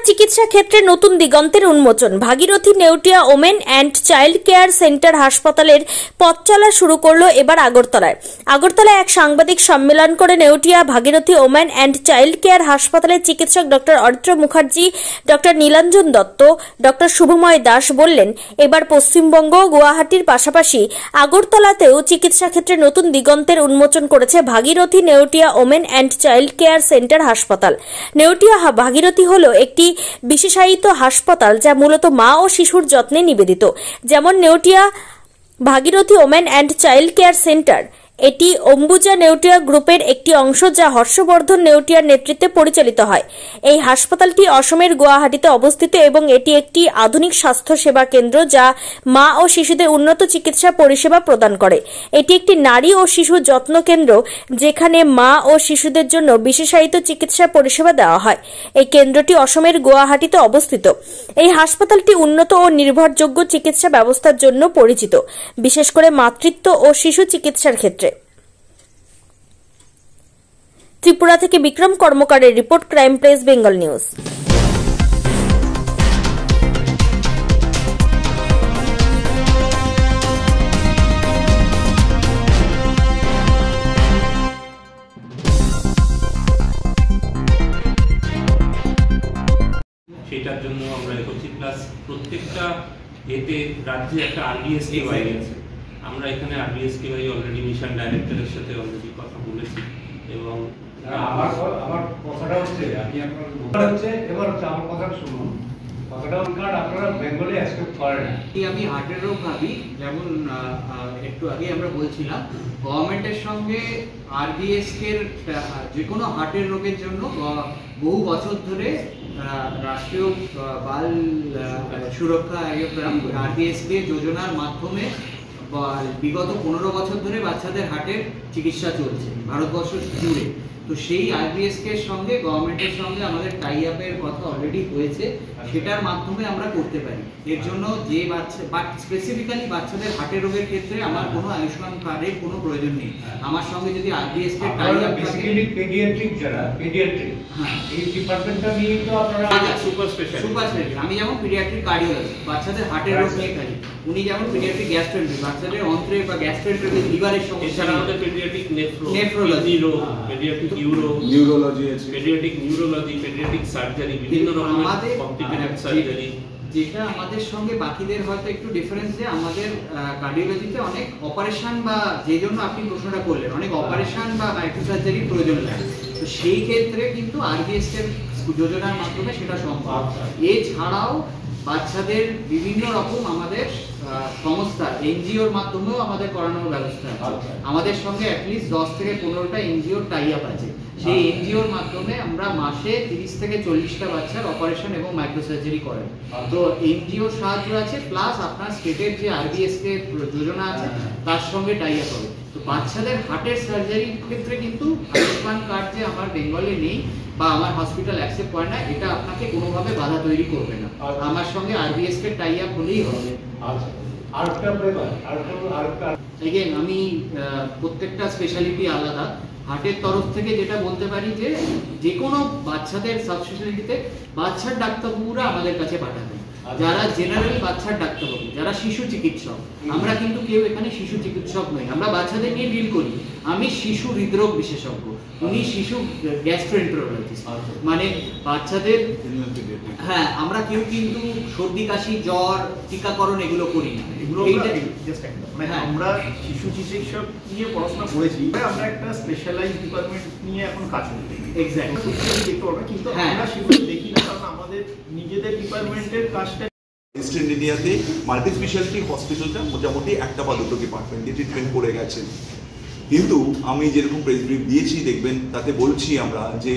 চিকিৎসা ক্ষেত্রে নতুন দিগন্তের উন্মোচন। Bhagirathi Neotia women and child care centre হাসপাতালের পথ চলা শুরু করলো এবার আগরতলায়। আগরতলায় এক সাংবাদিক সম্মেলন করে Neotia Bhagirathi women and child care হাসপাতালের চিকিৎসক doctor Aritra Mukherjee, doctor Nilanjan Dutta, doctor Subhamoy Das বললেন, এবার পশ্চিমবঙ্গ গুয়াহাটির পাশাপাশি আগরতলাতেও চিকিৎসা ক্ষেত্রে নতুন দিগন্তের উন্মোচন করেছে Bhagirathi Neotia women and child care centre হাসপাতাল। নেউটিয়া ভাগীরথী হল একটি বিশেষায়িত হাসপাতাল যা মূলত মা ও শিশুর যত্নে নিবেদিত। যেমন Neotia Bhagirathi women and child care centre, এটি অম্বুজা নেউটিয়া গ্রুপের একটি অংশ যা হর্ষবর্ধন নেউটিয়ার নেতৃত্বে পরিচালিত হয়। এই হাসপাতালটি অসমের গুয়াহাটিতে অবস্থিত এবং এটি একটি আধুনিক স্বাস্থ্য সেবা কেন্দ্র যা মা ও শিশুদের উন্নত চিকিৎসা পরিষেবা প্রদান করে। এটি একটি নারী ও শিশু যত্ন কেন্দ্র যেখানে মা ও শিশুদের জন্য বিশেষায়িত চিকিৎসা পরিষেবা দেওয়া হয়। এই কেন্দ্রটি অসমের গুয়াহাটিতে অবস্থিত। এই হাসপাতালটি উন্নত ও নির্ভরযোগ্য চিকিৎসা ব্যবস্থার জন্য পরিচিত, বিশেষ করে মাতৃত্ব ও শিশু চিকিৎসার ক্ষেত্রে। ত্রিপুরা থেকে বিক্রম কর্মকারের report, crime press Bengal news. সেটার জন্য আমরা করছি, প্লাস প্রত্যেকটা এতে রাজ্যে একটা RBSKY আছে। আমরা এখানে RBSKY অলরেডি মিশন ডাইরেক্টরের সাথে অলরেডি কথা বলেছি এবং আমার কথাটা হচ্ছে আমি আপনার হচ্ছে এবার হচ্ছে আমার কথাটা শুনুন। কথাটা কার্ড আপনারা বেঙ্গলে অ্যাকসেপ্ট করেন না। আমি হার্টের রোগ ভাবি, যেমন একটু আগে আমরা বলছিলাম গভর্নমেন্টের সঙ্গে RBSK-র যে কোনো হার্টের রোগের জন্য বহু বছর ধরে রাষ্ট্রীয় বাল সুরক্ষা কার্যক্রম RBSK যোজনার মাধ্যমে বিগত 15 বছর ধরে বাচ্চাদের হার্টের চিকিৎসা চলছে ভারতবর্ষ জুড়ে। তো সেই RBSK-র সঙ্গে গভর্নমেন্টের সঙ্গে আমাদের টাই আপের কথা অলরেডি হয়েছে, সেটার মাধ্যমে আমরা করতে পারি। এর জন্য যে স্পেসিফিক্যালি বাচ্চাদের হার্টের রোগের ক্ষেত্রে আমার কোনো আয়ুষ্মান কার্ডের কোনো প্রয়োজন নেই। আমার সঙ্গে যদি RBSK tie up basically pediatric যারা পেডিয়াট্রিক, হ্যাঁ, এই ডিপার্টমেন্টটা নিয়ে তো আপনারা সুপার স্পেশালিটি। আমি যেমন পেডিয়াট্রিক কার্ডিওলজি বাচ্চাদের হার্টের রোগ নিয়ে কাজ, উনি যেমন পেডিয়াট্রিক গ্যাস্ট্রোএন্টারি বাচ্চাদের অন্ত্রে বা গ্যাস্ট্রোএন্টারি লিভারের সমস্যা। এছাড়া আমাদের পেডিয়াট্রিক নেফ্রোলজি, পেডিয়াট্রিক নিউরোলজি আছে, পেডিয়াট্রিক নিউরোলজি, পেডিয়াট্রিক সার্জারি, বিভিন্ন রকমের কমপ্লিকেটেড সার্জারি। যেটা আমাদের সঙ্গে বাকিদের হয়তো একটু ডিফারেন্স, যে আমাদের কার্ডিওলজিতে অনেক অপারেশন বা যে জন্য আপনি প্রশ্নটা করলেন অনেক অপারেশন বা মাইক্রো সার্জারির প্রয়োজন লাগে। তো সেই ক্ষেত্রে কিন্তু RBSK-র যোজনার মাধ্যমে সেটা সম্ভব। এছাড়াও বাচ্চাদের বিভিন্ন রকম আমাদের সংস্থা NGO-র মাধ্যমেও আমাদের করানোর ব্যবস্থা আছে। আমাদের সঙ্গে অ্যাটলিস্ট 10 থেকে 15টা NGO-র টাই আপ আছে। সেই NGO-র মাধ্যমে আমরা মাসে 30 থেকে 40টা বাচ্চার অপারেশন এবং মাইক্রো সার্জারি করেন। তো NGO-র সাহায্য আছে, প্লাস আপনার স্টেটের যে RBSK যোজনা আছে তার সঙ্গে টাই আপ হবে। তো বাচ্চাদের হার্টের সার্জারির ক্ষেত্রে কিন্তু আয়ুষ্মান কার্ড যে আমার বেঙ্গলে নেই বা আমার হসপিটাল অ্যাকসেপ্ট করে না, এটা আপনাকে কোনোভাবে বাধা তৈরি করবে না। আমার সঙ্গে RBSK টাই আপ হলেই হবে। এগেন আমি প্রত্যেকটা স্পেশালিটি আলাদা। হার্টের তরফ থেকে যেটা বলতে পারি যে কোনো বাচ্চাদের সাবস্পেশালিটিতে বাচ্চার ডাক্তারবাবুরা আমাদের কাছে পাঠাবেন, যারা জেনারেল বাচ্চার ডাক্তারবাবু, যারা শিশু চিকিৎসক। আমরা কিন্তু কেউ এখানে শিশু চিকিৎসক নই, আমরা বাচ্চাদের নিয়ে ডিল করি। আমি শিশু হৃদরোগ বিশেষজ্ঞ, উনি শিশু গ্যাস্ট্রোএন্টারোলজিস্ট। মানে বাচ্চাদের, হ্যাঁ, আমরা কেউ কিন্তু সর্দি কাশি জ্বর টিকাকরণ এগুলো করি না। আমরা শিশু চিকিৎসক নিয়ে পড়াশোনা করেছি, আমরা একটা স্পেশালাইজড ডিপার্টমেন্ট নিয়ে এখন কাজ করি। এক্স্যাক্টলি দেখতে পারবে, কিন্তু আমরা সেগুলো দেখি না, কারণ আমাদের নিজেদের ডিপার্টমেন্টের কাজটা। ইস্টার্ন ইন্ডিয়াতে মাল্টি স্পেশালিটি হসপিটালটা মোটামুটি একটা বা দুটো ডিপার্টমেন্টে ট্রিটমেন্ট করে গেছে। কিন্তু আমি যেরকম প্রেস ব্রিফ দিয়েছি দেখবেন তাতে বলছি আমরা যে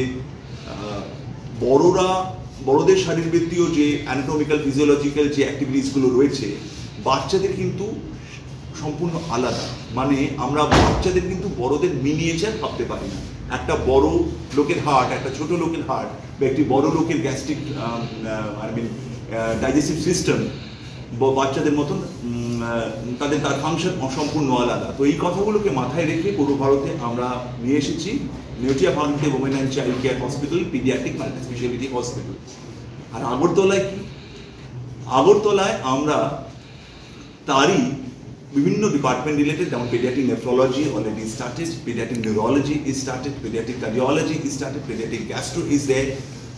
বড়দের শারীরবৃত্তীয় যে অ্যানাটমিক্যাল ফিজিওলজিক্যাল যে অ্যাক্টিভিটিসগুলো রয়েছে বাচ্চাদের কিন্তু সম্পূর্ণ আলাদা। মানে আমরা বাচ্চাদের কিন্তু বড়দের মিনিয়েচার ভাবতে পারি না। একটা বড় লোকের হার্ট, একটা ছোট লোকের হার্ট, বা একটি বড় লোকের গ্যাস্ট্রিক ডাইজেস্টিভ সিস্টেম বাচ্চাদের মতন তার ফাংশন সম্পূর্ণ আলাদা। তো এই কথাগুলোকে মাথায় রেখে পূর্ব ভারতে আমরা নিয়ে এসেছি Neotia Bhagirathi women and child care hospital, paediatric multi speciality hospital. আর আগরতলায় কি, আগরতলায় আমরা তারই বিভিন্ন ডিপার্টমেন্ট রিলেটেড, যেমন paediatric nephrology already started, paediatric neurology is started, paediatric cardiology is started, paediatric gastro is there.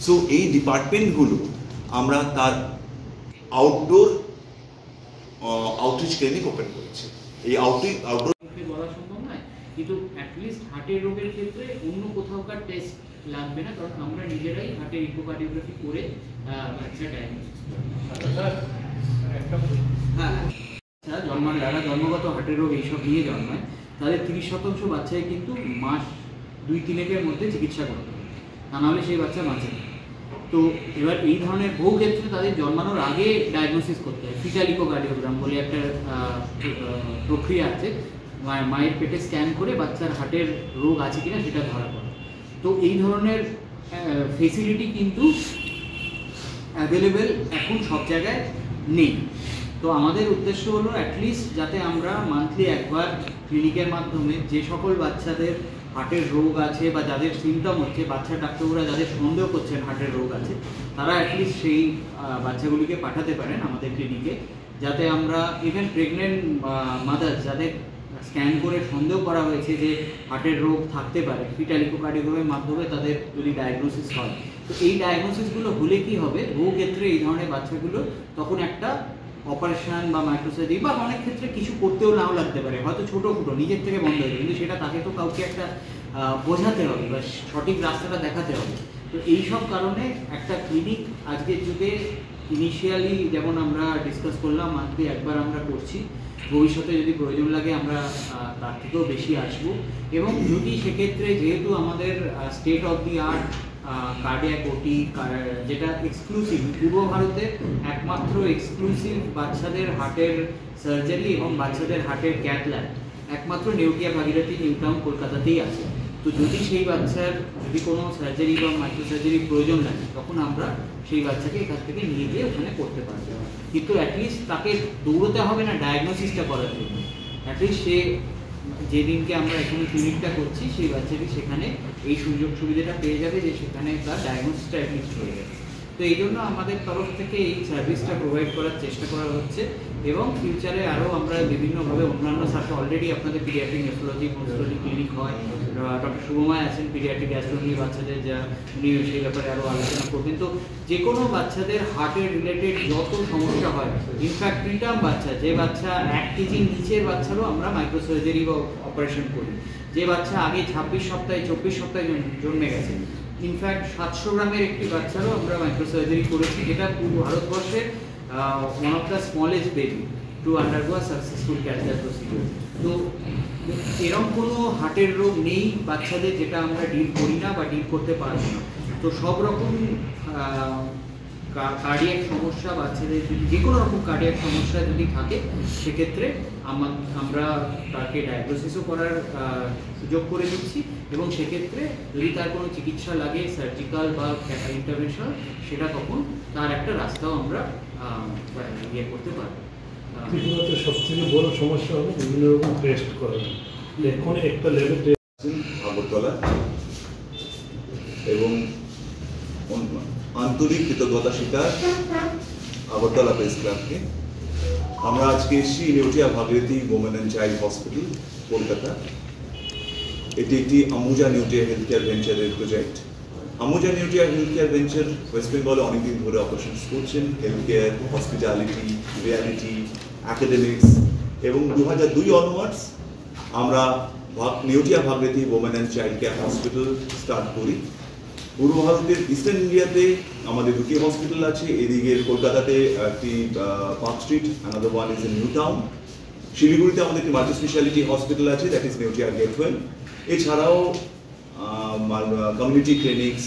So এই ডিপার্টমেন্টগুলো আমরা তার আউটডোর আউটরিচ ক্লিনিক ওপেন করেছি। এই আউটডোর বলা সম্ভব নয়, কিন্তু অ্যাটলিস্ট হার্টের রোগের ক্ষেত্রে অন্য কোথাওকার টেস্ট লাগবে না, কারণ আমরা নিজেরাই হার্টের ইকোকার্ডিওগ্রাফি করে বাচ্চা ডায়াগনোসিস করি। হ্যাঁ, যারা জন্মগত হার্টের রোগ এইসব নিয়ে জন্মায় তাদের 30% বাচ্চাই কিন্তু মাস 2-3 মধ্যে চিকিৎসা করতে হবে, তা নাহলে সেই বাচ্চা বাঁচে না। তো এবার এই ধরনের বহু ক্ষেত্রে তাদের জন্মানোর আগে ডায়াগনোসিস করতে হয়। ফিটাল ইকোকার্ডিওগ্রাম বলে একটা প্রক্রিয়া আছে, মায়ের পেটে স্ক্যান করে বাচ্চার হার্টের রোগ আছে কিনা সেটা ধরা পড়ে। তো এই ধরনের ফেসিলিটি কিন্তু অ্যাভেলেবেল এখন সব জায়গায় নেই। তো আমাদের উদ্দেশ্য হলো অ্যাটলিস্ট যাতে আমরা মান্থলি একবার ক্লিনিকের মাধ্যমে যে সকল বাচ্চাদের হার্টের রোগ আছে বা যাদের সিমটম হচ্ছে, বাচ্চা ডাক্তাররা যাদের সন্দেহ করছেন হার্টের রোগ আছে, তারা অ্যাটলিস্ট সেই বাচ্চাগুলিকে পাঠাতে পারেন আমাদের ক্লিনিকে, যাতে আমরা ইভেন প্রেগনেন্ট মাদার যাদের স্ক্যান করে সন্দেহ করা হয়েছে যে হার্টের রোগ থাকতে পারে, ফিটাল ইকোকার্ডিওগ্রামের মাধ্যমে তাদের যদি ডায়াগনোসিস হয়, তো এই ডায়াগনোসিসগুলো হলে কি হবে, বহু ক্ষেত্রে এই ধরনের বাচ্চাগুলো তখন একটা অপারেশন বা মাইক্রোসার্জারি বা অনেক ক্ষেত্রে কিছু করতেও নাও লাগতে পারে, হয়তো ছোটো ফুটো নিজের থেকে বন্ধ হয়ে যাবে, কিন্তু সেটা তাকে তো কাউকে একটা বোঝাতে হবে বা সঠিক রাস্তাটা দেখাতে হবে। তো এই সব কারণে একটা ক্লিনিক আজকের যুগে ইনিশিয়ালি যেমন আমরা ডিসকাস করলাম মান্থলি একবার আমরা করছি, ভবিষ্যতে যদি প্রয়োজন লাগে আমরা তার থেকেও বেশি আসবো। এবং যদি সেক্ষেত্রে যেহেতু আমাদের state of the art cardiac ওটি, যেটা এক্সক্লুসিভ পূর্ব ভারতের একমাত্র এক্সক্লুসিভ বাচ্চাদের হার্টের সার্জারি এবং বাচ্চাদের হার্টের ক্যাথ ল্যাব একমাত্র নেউটিয়া ভাগীরথী নিউ টাউন কলকাতাতেই আছে। তো যদি সেই বাচ্চার যদি কোনো সার্জারি বা মাইক্রো সার্জারির প্রয়োজন লাগে তখন আমরা সেই বাচ্চাকে এখান থেকে নিয়ে গিয়ে ওখানে করতে পারবো, কিন্তু অ্যাটলিস্ট তাকে দৌড়তে হবে না ডায়াগনোসিসটা করার জন্য। অ্যাটলিস্ট সে যেদিনকে আমরা এখানে ক্লিনিকটা করছি সেই বাচ্চাটি সেখানে এই সুযোগ সুবিধাটা পেয়ে যাবে যে সেখানে তার ডায়াগনোসিসটা অ্যাটলিস্ট হয়ে যাবে। তো এই জন্য আমাদের তরফ থেকে এই সার্ভিসটা প্রোভাইড করার চেষ্টা করা হচ্ছে এবং ফিউচারে আরও আমরা বিভিন্নভাবে অন্যান্য সাথে অলরেডি আপনাদের পিডিয়াট্রিক নেফ্রোলজি পলমোলজি ক্লিনিক হয়, ডক্টর শুভময় আছেন পিডিয়াট্রিক গ্যাস্ট্রোলজি বাচ্চাদের, যা উনি সেই ব্যাপারে আরও আলোচনা করবেন। তো যে কোনো বাচ্চাদের হার্টের রিলেটেড যত সমস্যা হয়, ইনফ্যাক্ট প্রিটার্ম বাচ্চা, যে বাচ্চা 1 কেজির নিচের বাচ্চারও আমরা মাইক্রোসার্জারি বা অপারেশন করি, যে বাচ্চা আগে 26 সপ্তাহে 24 সপ্তাহে জন্মে গেছে, ইনফ্যাক্ট 700 গ্রামের একটি বাচ্চারও আমরা মাইক্রোসার্জারি করেছি, যেটা পুরো ভারতবর্ষের one of the smallest baby to undergo a successful catheter procedure. তো এরকম কোনো হার্টের রোগ নেই বাচ্চাদের যেটা আমরা ডিল করি না বা ডিল করতে পারবো না। তো সব রকম কার্ডিয়াক সমস্যা বাচ্চাদের যদি যে কোনো রকম কার্ডিয়াক সমস্যা যদি থাকে সেক্ষেত্রে আমরা তাকে ডায়াগনোসিসও করার সুযোগ করে দিচ্ছি এবং সেক্ষেত্রে যদি তার কোনো চিকিৎসা লাগে সার্জিক্যাল বা ইন্টারভেনশন, সেটা তখন তার একটা রাস্তাও আমরা ইয়ে করতে পারবো। সবথেকে বড় সমস্যা হলো বিভিন্ন রকম টেস্ট করানো, এখন একটা লেভেল আগরতলা এবং আন্তরিক কৃতজ্ঞতা স্বীকার আগরতলা প্রেস ক্লাবকে। আমরা আজকে এসেছি Neotia Bhagirathi women and child hospital Kolkata. এটি একটি আমুজা নেউটিয়া হেলথ কেয়ার ভেঞ্চারের প্রজেক্ট। Ambuja Neotia health care venture west বেঙ্গলে অনেকদিন ধরে অপারেশন করছেন, health care, hospitality, reality, academics, এবং 2002 অনওয়ার্ডস আমরা Neotia Bhagirathi women and child care hospital start করি। পূর্ব ভারতের ইস্টার্ন ইন্ডিয়াতে আমাদের 2টি হসপিটাল আছে, এদিকে কলকাতাতে একটি park street, another one is in new town. শিলিগুড়িতে আমাদের একটি মাল্টি স্পেশালিটি হসপিটাল আছে, দ্যাট ইজ নেউটিয়া গেটওয়ে। এছাড়াও কমিউনিটি ক্লিনিক্স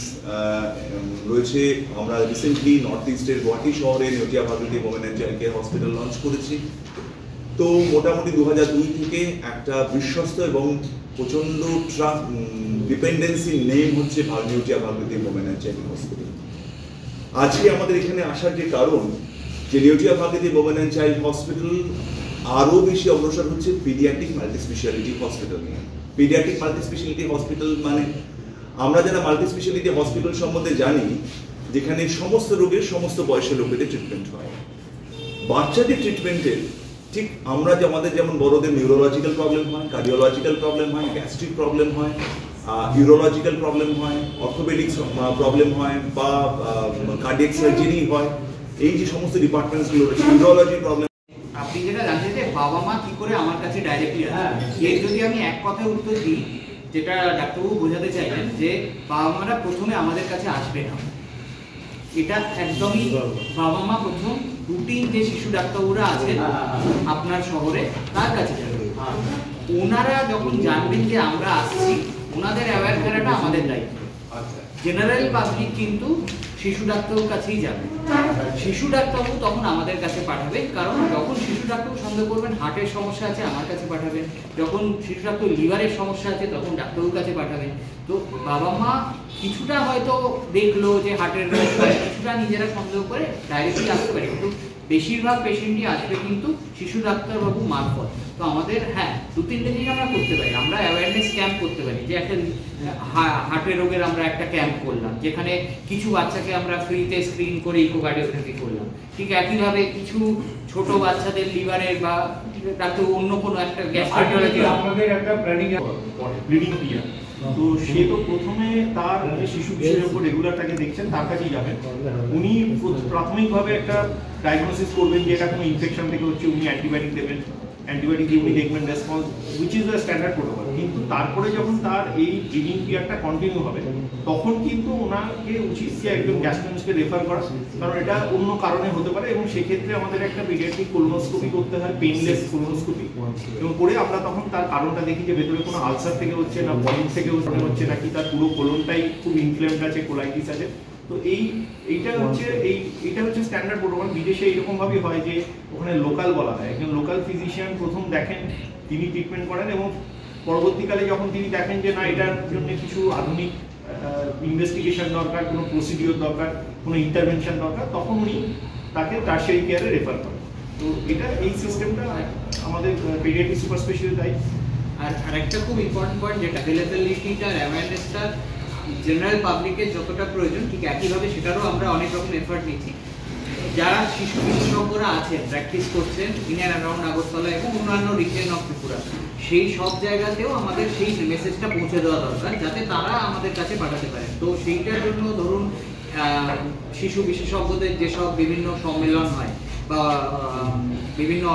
রয়েছে। আমরা রিসেন্টলি নর্থ ইস্টের গুয়াহাটি শহরে Neotia Bhagirathi women and child care hospital launch করেছি। তো মোটামুটি 2002 থেকে একটা বিশ্বস্ত এবং প্রচণ্ড ডিপেন্ডেন্সি নেম হচ্ছে Neotia Bhagirathi women and child hospital. আজকে আমাদের এখানে আসার যে কারণ, যে Neotia Bhagirathi women and child hospital আরও বেশি অগ্রসর হচ্ছে পিডিয়াট্রিক মাল্টি স্পেশালিটি হসপিটাল নিয়ে। পিডিয়াট্রিক মাল্টি স্পেশালিটি হসপিটাল মানে আমরা যারা মাল্টি স্পেশালিটি হসপিটাল সম্বন্ধে জানি, যেখানে সমস্ত রোগের সমস্ত বয়সের লোকেদের ট্রিটমেন্ট হয়। বাচ্চাদের ট্রিটমেন্টের ঠিক আমরা যে আমাদের যেমন বড়দের নিউরোলজিক্যাল প্রবলেম হয়, কার্ডিওলজিক্যাল প্রবলেম হয়, গ্যাস্ট্রিক প্রবলেম হয়, ইউরোলজিক্যাল প্রবলেম হয়, অর্থোপেডিক্স প্রবলেম হয়, বা কার্ডিয়াক সার্জারি হয়, এই যে সমস্ত ডিপার্টমেন্টসগুলো রয়েছে, ইউরোলজি প্রবলেম। আপনি যেটা জানতে যে বাবা মা কি করে আমার কাছে ডাইরেক্টলি আসে, এর যদি আমি এক কথায় উত্তর দিই, যেটা ডাক্তারবাবু বোঝাতে চাইলেন যে বাবা মারা প্রথমে আমাদের কাছে আসবে না, এটা একদমই বাবা মা প্রথম রুটিন যে শিশু ডাক্তারবাবুরা আছেন আপনার শহরে তার কাছে যাবে। ওনারা যখন জানবেন যে আমরা আসছি, ওনাদের অ্যাওয়্যার করাটা আমাদের দায়িত্ব। জেনারেল পাবলিক কিন্তু শিশু ডাক্তারবাবুর কাছেই যাবে। শিশু ডাক্তারবাবু তখন আমাদের কাছে পাঠাবেন, কারণ যখন শিশু ডাক্তারবাবু সন্দেহ করবেন হার্টের সমস্যা আছে আমার কাছে পাঠাবেন, যখন শিশু ডাক্তার লিভারের সমস্যা আছে তখন ডাক্তারবাবুর কাছে পাঠাবেন। তো বাবা মা কিছুটা হয়তো দেখলো যে হার্টের রোগ, কিছুটা নিজেরা সন্দেহ করে ডাইরেক্টলি আসতে পারে, কিন্তু বেশিরভাগ পেশেন্টই আসবে কিন্তু শিশু ডাক্তারবাবু মারফত। তো আমাদের হ্যাঁ 2-3 জিনিস আমরা করতে পারি। আমরা অ্যাওয়ারনেস ক্যাম্প করতে পারি, যে একটা হার্টের রোগের আমরা একটা ক্যাম্প করলাম, যেখানে কিছু বাচ্চাকে আমরা ফ্রিতে স্ক্রিন করে ইকোকার্ডিওগ্রাফি করলাম। ঠিক একইভাবে কিছু ছোট বাচ্চাদের লিভারের বা ডাক্তার অন্য কোনো একটা গ্যাস্ট্রোএন্টারোলজি আমাদের একটা প্ল্যানিং ব্লিডিং পিরিয়ড। তো সে তো প্রথমে তার যে শিশু বিশেষজ্ঞ রেগুলার তাকে দেখছেন তার কাছেই যাবেন। উনি প্রাথমিকভাবে একটা ডায়াগনোসিস করবেন যে এটা কোনো ইনফেকশন থেকে হচ্ছে, উনি অ্যান্টিবায়োটিক দেবেন, অ্যান্টিবায়োটিক দিয়ে উনি দেখবেন response, which is the standard protocol. কিন্তু তারপরে যখন তার এই ব্লিডিং পিরিয়ডটা কন্টিনিউ হবে, তখন কিন্তু ওনাকে উচিত যে একজন গ্যাস্ট্রোএন্টারোলজিস্টকে রেফার করা, কারণ এটা অন্য কারণে হতে পারে। এবং সেক্ষেত্রে আমাদের একটা পিডিয়াট্রিক কোলোনোস্কোপি করতে হয়, পেইনলেস কোলোনোস্কোপি, এবং করে আমরা তখন তার কারণটা দেখি যে ভেতরে কোনো আলসার থেকে হচ্ছে না বলিন থেকে হচ্ছে নাকি তার পুরো কোলনটাই খুব ইনফ্লেমড আছে, কোলাইটিস আছে। তো এইটা হচ্ছে স্ট্যান্ডার্ড প্রোটোকল। বিদেশে এইরকম ভাবেই হয় যে ওখানে লোকাল বলা হয়, একজন লোকাল ফিজিশিয়ান প্রথম দেখেন, তিনি ট্রিটমেন্ট করেন, এবং পরবর্তীকালে যখন তিনি দেখেন যে না এটার জন্য কিছু আধুনিক ইনভেস্টিগেশন দরকার, কোনো প্রসিডিওর দরকার, কোনো ইন্টারভেনশন দরকার, তখন উনি তাকে টারশিয়ারি কেয়ারে রেফার করেন। তো এটা এই সিস্টেমটা আমাদের পেডিয়াট্রিক সুপার স্পেশালিস্ট দায়িত্ব। আর আরেকটা খুব ইম্পর্টেন্ট পয়েন্ট, যেটা অ্যাভেলেবিলিটিটা আর অ্যাওয়ারনেসটা জেনারেল পাবলিকের যতটা প্রয়োজন, ঠিক একইভাবে সেটারও আমরা অনেক রকম এফার্ট নিচ্ছি। যারা শিশু বিশেষজ্ঞরা আছেন, প্র্যাকটিস করছেন ইন অ্যান্ড অ্যারাউন্ড আগরতলা এবং অন্যান্য রিজিয়ন অফ ত্রিপুরা, সেই সব জায়গাতেও আমাদের সেই মেসেজটা পৌঁছে দেওয়া দরকার, যাতে তারা আমাদের কাছে পাঠাতে পারেন। তো সেইটার জন্য ধরুন শিশু বিশেষজ্ঞদের যেসব বিভিন্ন সম্মেলন হয় বা বিভিন্ন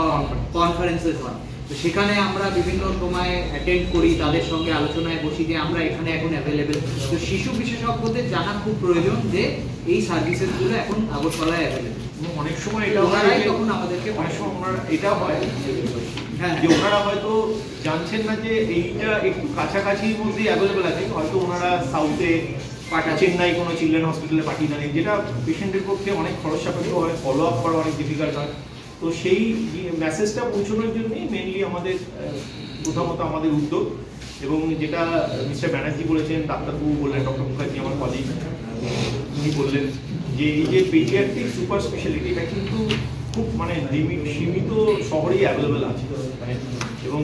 কনফারেন্সেস হয়, তো সেখানে আমরা বিভিন্ন সময় অ্যাটেন্ড করি, তাদের সঙ্গে আলোচনায় বসি যে আমরা এখানে এখন অ্যাভেলেবেল। তো শিশু বিশেষজ্ঞদের জানা খুব প্রয়োজন যে এই সার্ভিসেসগুলো এখন আগরতলায় অ্যাভেলেবেল। অনেক সময় এটা ওনারাই তখন আমাদেরকে, অনেক সময় ওনারা এটা হয় হ্যাঁ যে ওনারা হয়তো জানছেন না যে এইটা একটু কাছাকাছির মধ্যেই অ্যাভেলেবেল আছে, হয়তো ওনারা সাউথে চেন্নাই কোনো চিলড্রেন হসপিটালে পাঠিয়ে দেন, যেটা পেশেন্টের পক্ষে অনেক খরচ সাপেক্ষ হয়, ফলো আপ করা অনেক ডিফিকাল্ট হয়। তো সেই মেসেজটা পৌঁছানোর জন্যই মেনলি আমাদের প্রথমত আমাদের উদ্যোগ। এবং যেটা মিস্টার ব্যানার্জি বলেছেন, ডাক্তারবাবু বললেন, ডক্টর মুখার্জি আমার কলিগ, উনি বললেন যে এই যে পেডিয়াট্রিক সুপার স্পেশালিটি, এটা কিন্তু খুব মানে সীমিত শহরেই অ্যাভেলেবেল আছে, এবং